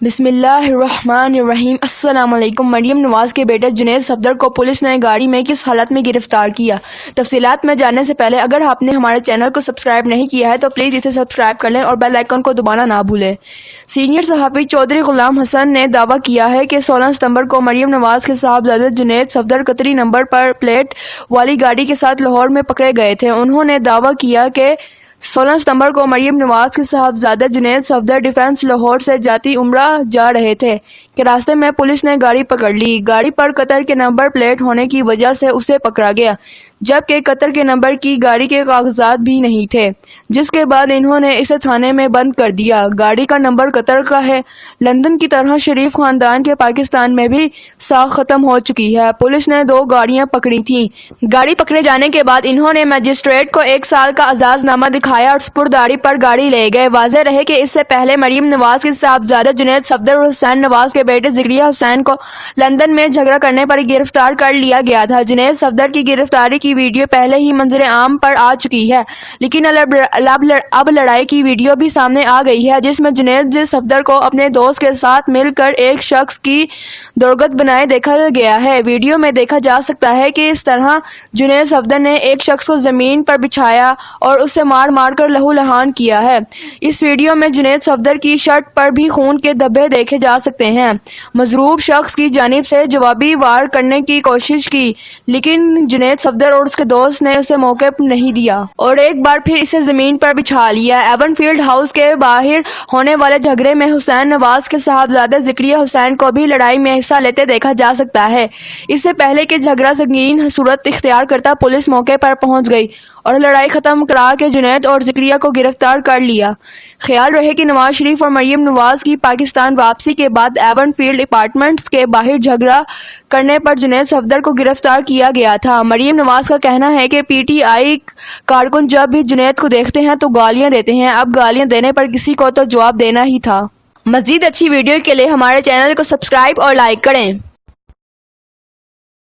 بسم اللہ الرحمن الرحیم۔ السلام علیکم۔ مریم نواز کے بیٹے جنید صفدر کو پولیس نے گاڑی میں کس حالت میں گرفتار کیا؟ تفصیلات میں جاننے سے پہلے اگر آپ نے ہمارے چینل کو سبسکرائب نہیں کیا ہے تو پلیز اسے سبسکرائب کر لیں اور بیل آئیکن کو دبانا نہ بھولیں۔ سینئر صحافی چودھری غلام حسن نے دعویٰ کیا ہے کہ 16 ستمبر کو مریم نواز کے صاحبزادے جنید صفدر قطری نمبر پر پلیٹ والی گاڑی کے ساتھ لاہور میں پکڑے گئے تھے۔ انہوں نے دعویٰ کیا کہ 16 ستمبر کو مریم نواز کے صاحبزادے جنید صفدر ڈیفنس لاہور سے جاتی عمرہ جا رہے تھے کہ راستے میں پولیس نے گاڑی پکڑ لی۔ گاڑی پر قطر کے نمبر پلیٹ ہونے کی وجہ سے اسے پکڑا گیا، جبکہ قطر کے نمبر کی گاڑی کے کاغذات بھی نہیں تھے، جس کے بعد انہوں نے اسے تھانے میں بند کر دیا۔ گاڑی کا نمبر قطر کا ہے۔ لندن کی طرح شریف خاندان کے پاکستان میں بھی ساکھ ختم ہو چکی ہے۔ پولیس نے 2 گاڑیاں پکڑی تھیں۔ گاڑی پکڑے جانے کے بعد انہوں نے مجسٹریٹ کو 1 سال کا اعزاز نامہ دکھایا اور سپرداری پر گاڑی لے گئے۔ واضح رہے کہ اس سے پہلے مریم نواز کے صاحبزادے جنید صفدر اور حسین نواز کے بیٹے ذکریہ حسین کو لندن میں جھگڑا کرنے پر گرفتار کر لیا گیا تھا۔ جنید صفدر کی گرفتاری کی ویڈیو پہلے ہی منظر عام پر آ چکی ہے، لیکن اب لڑائی کی ویڈیو بھی سامنے آ گئی ہے، جس میں جنید صفدر کو اپنے دوست کے ساتھ مل کر ایک شخص کی دوردت بنائے دیکھا گیا ہے۔ ویڈیو میں دیکھا جا سکتا ہے کہ اس طرح جنید صفدر نے ایک شخص کو زمین پر بچھایا اور اسے مار مار کر لہو لہان کیا ہے۔ اس ویڈیو میں جنید صفدر کی شرٹ پر بھی خون کے دھبے دیکھے جا سکتے ہیں۔ مضروب شخص کی جانب سے جوابی وار کرنے کی کوشش کی، لیکن جنید صفدر اور اس کے دوست نے اسے موقع نہیں دیا اور ایک بار پھر اسے زمین پر بچھا لیا۔ ایون فیلڈ ہاؤس کے باہر ہونے والے جھگڑے میں حسین نواز کے صاحبزادے ذکریہ حسین کو بھی لڑائی میں حصہ لیتے دیکھا جا سکتا ہے۔ اس سے پہلے کہ جھگڑا سنگین صورت اختیار کرتا، پولیس موقع پر پہنچ گئی اور لڑائی ختم کرا کے جنید اور ذکریہ کو گرفتار کر لیا۔ خیال رہے کہ نواز شریف اور مریم نواز کی پاکستان واپسی کے بعد ایون فیلڈ اپارٹمنٹس کے باہر جھگڑا کرنے پر جنید صفدر کو گرفتار کیا گیا تھا۔ مریم نواز کا کہنا ہے کہ پی ٹی آئی کارکن جب بھی جنید کو دیکھتے ہیں تو گالیاں دیتے ہیں، اب گالیاں دینے پر کسی کو تو جواب دینا ہی تھا۔ مزید اچھی ویڈیو کے لیے ہمارے چینل کو سبسکرائب اور لائک کریں۔